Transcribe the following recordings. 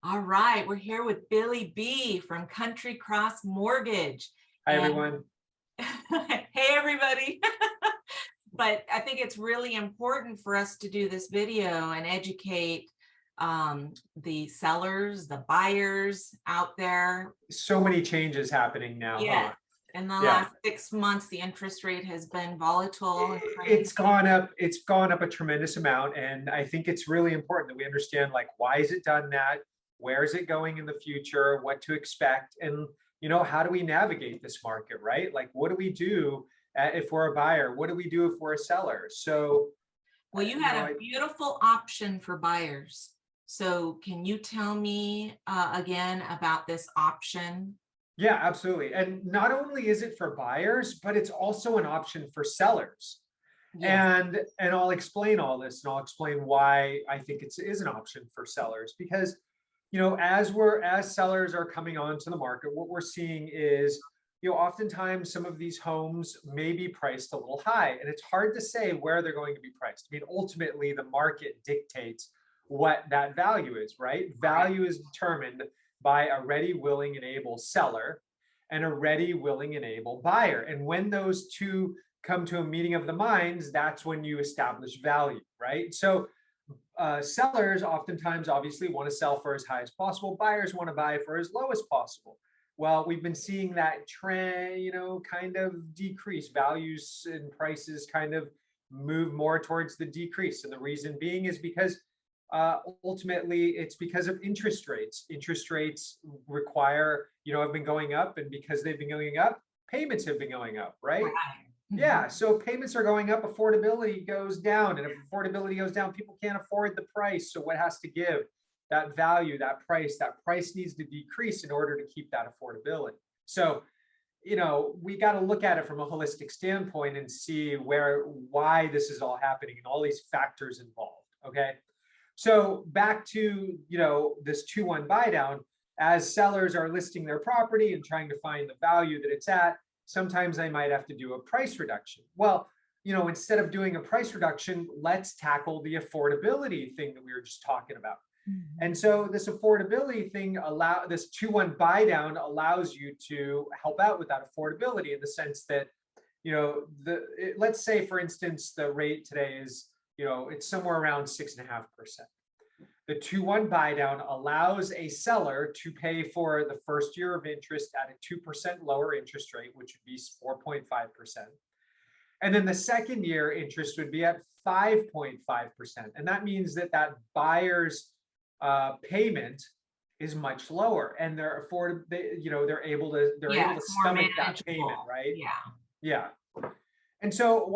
All right, we're here with Billy B from Country Cross Mortgage. Hi, And everyone. hey, everybody. But I think it's really important for us to do this video and educate the sellers, the buyers out there. So many changes happening now, Yeah. huh? In the Yeah. last 6 months, the interest rate has been volatile. It's gone up. It's gone up a tremendous amount. And I think it's really important that we understand, like, why is it done that? Where is it going in the future? What to expect? And, how do we navigate this market, right? Like, what do we do if we're a buyer? What do we do if we're a seller? So, Well, you had a beautiful option for buyers. So can you tell me again about this option? Yeah, absolutely. And not only is it for buyers, but it's also an option for sellers. Yes. And I'll explain all this, and I'll explain why I think it is an option for sellers. Because, as sellers are coming onto the market, what we're seeing is, oftentimes some of these homes may be priced a little high, and it's hard to say where they're going to be priced. I mean, ultimately, the market dictates what that value is, right? Value is determined by a ready, willing, and able seller and a ready, willing, and able buyer. And when those two come to a meeting of the minds, that's when you establish value, right? So sellers oftentimes obviously want to sell for as high as possible. Buyers want to buy for as low as possible. Well, we've been seeing that trend, kind of decrease. Values and prices kind of move more towards the decrease. And the reason being is because ultimately it's because of interest rates. Interest rates require, have been going up, and because they've been going up, payments have been going up, right? Yeah, so payments are going up, affordability goes down, and if affordability goes down, people can't afford the price. So what has to give? That value, that price needs to decrease in order to keep that affordability. So, we got to look at it from a holistic standpoint and see why this is all happening and all these factors involved. Okay. So back to, this 2-1 buy down, as sellers are listing their property and trying to find the value that it's at, sometimes they might have to do a price reduction. Well, instead of doing a price reduction, let's tackle the affordability thing that we were just talking about. And so this affordability thing, this 2-1 buy down allows you to help out with that affordability in the sense that, let's say, for instance, the rate today is, it's somewhere around 6.5%. The 2-1 buy down allows a seller to pay for the first year of interest at a 2% lower interest rate, which would be 4.5%. And then the second year interest would be at 5.5%. And that means that buyer's payment is much lower, and they're able to stomach that payment, right? Yeah. And so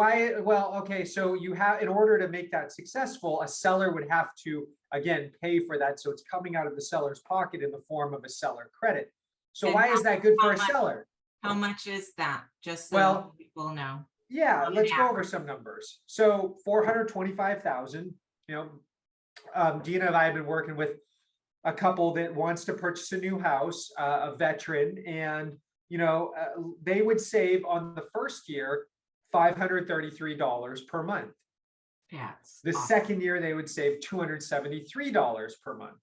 so in order to make that successful, a seller would have to, again, pay for that. So it's coming out of the seller's pocket in the form of a seller credit. So why is that good for a seller? How much is that? Just so people know. Yeah, let's go over some numbers. So 425,000, Dena and I have been working with a couple that wants to purchase a new house, a veteran, and, they would save on the first year $533 per month. Yes. The second year, they would save $273 per month.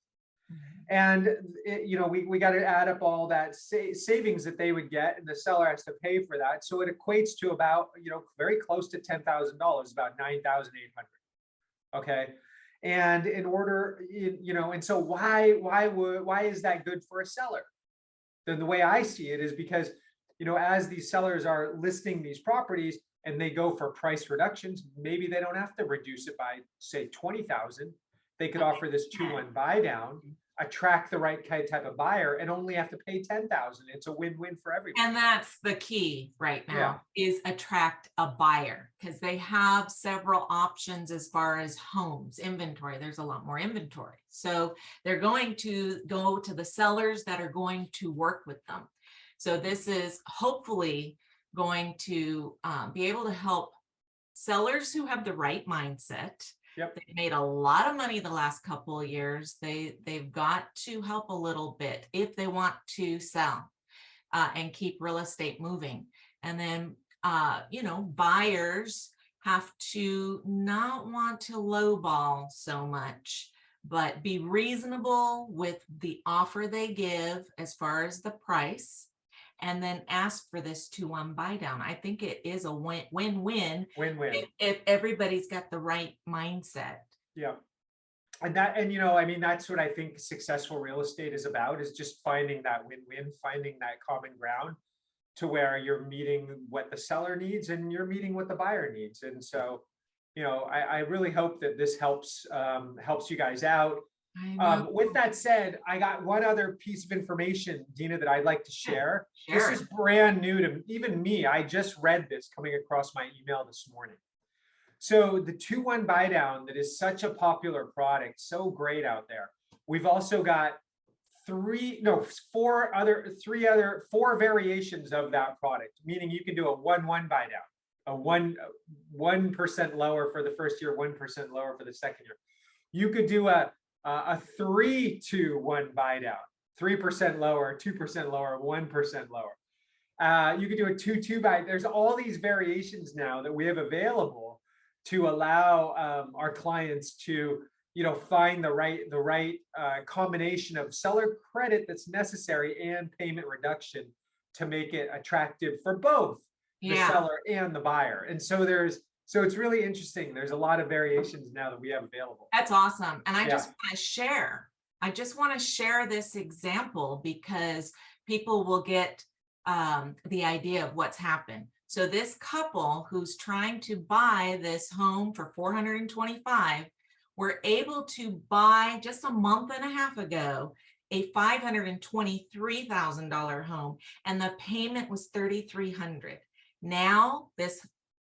And, we got to add up all that savings that they would get, and the seller has to pay for that. So it equates to about, very close to $10,000, about $9,800. Okay. And in order, and so why is that good for a seller? Then the way I see it is because, as these sellers are listing these properties and they go for price reductions, maybe they don't have to reduce it by, say, 20,000. They could offer this 2-1 buy down, attract the right type of buyer, and only have to pay 10,000. It's a win-win for everybody. And that's the key right now, is attract a buyer, because they have several options as far as homes inventory. There's a lot more inventory. So they're going to go to the sellers that are going to work with them. So this is hopefully going to be able to help sellers who have the right mindset. Yep. They've made a lot of money the last couple of years. They've got to help a little bit if they want to sell and keep real estate moving. And then, buyers have to not want to lowball so much but be reasonable with the offer they give as far as the price, and then ask for this 2-1 buy down. I think it is a win-win Win-win. if everybody's got the right mindset. Yeah. And you know, I mean, that's what I think successful real estate is about, is just finding that win-win, finding that common ground to where you're meeting what the seller needs and you're meeting what the buyer needs. And so, you know, I really hope that this helps you guys out. I know. With that said, I got one other piece of information, Dina, that I'd like to share. Share This it. is brand new to even me. I just read this coming across my email this morning. So the 2-1 buy down, that is such a popular product, so great out there. We've also got four variations of that product, meaning you can do a 1-1 buy down, a 1% lower for the first year, 1% lower for the second year. You could do a 3-2-1 buy down, 3% lower, 2% lower, 1% lower. You could do a 2-2 buy. There's all these variations now that we have available to allow our clients to, you know, find the right combination of seller credit that's necessary and payment reduction to make it attractive for both the seller and the buyer. And so it's really interesting. There's a lot of variations now that we have available. That's awesome. And I just want to share this example because people will get the idea of what's happened. So this couple who's trying to buy this home for $425 were able to buy just a month and a half ago a $523,000 home, and the payment was $3,300. Now this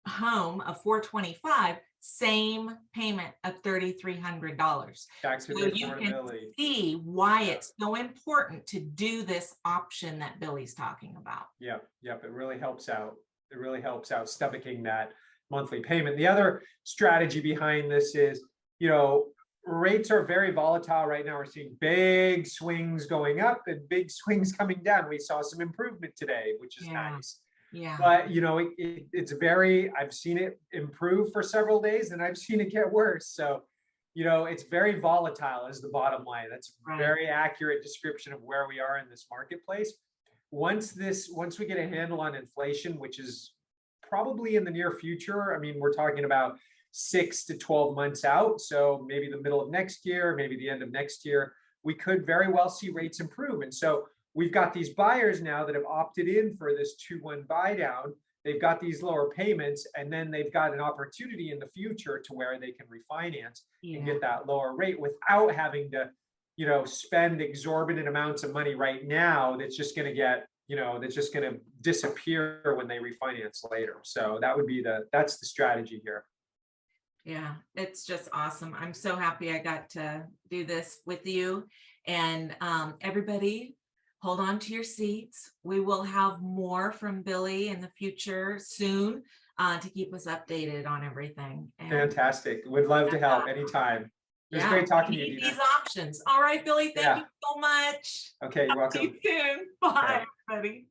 home of $425, same payment of $3,300. Back to So the you can affordability. see why it's so important to do this option that Billy's talking about. Yep, it really helps out. It really helps out stomaching that monthly payment. The other strategy behind this is, you know, rates are very volatile right now. We're seeing big swings going up and big swings coming down. We saw some improvement today, which is nice. Yeah. But, you know, I've seen it improve for several days and I've seen it get worse. So, you know, it's very volatile is the bottom line. That's a very accurate description of where we are in this marketplace. Once we get a handle on inflation, which is probably in the near future, I mean, we're talking about 6 to 12 months out. So maybe the middle of next year, maybe the end of next year, we could very well see rates improve. And so we've got these buyers now that have opted in for this 2-1 buy down. They've got these lower payments, and then they've got an opportunity in the future to where they can refinance and get that lower rate without having to, you know, spend exorbitant amounts of money right now. That's just going to get, you know, that's just going to disappear when they refinance later. So that's the strategy here. Yeah, it's just awesome. I'm so happy I got to do this with you. And everybody, hold on to your seats. We will have more from Billy in the future soon to keep us updated on everything. And fantastic. Would love to help anytime. It was great talking to you, Dena. These options. All right, Billy, thank you so much. Okay, you're welcome. See you soon. Bye, everybody.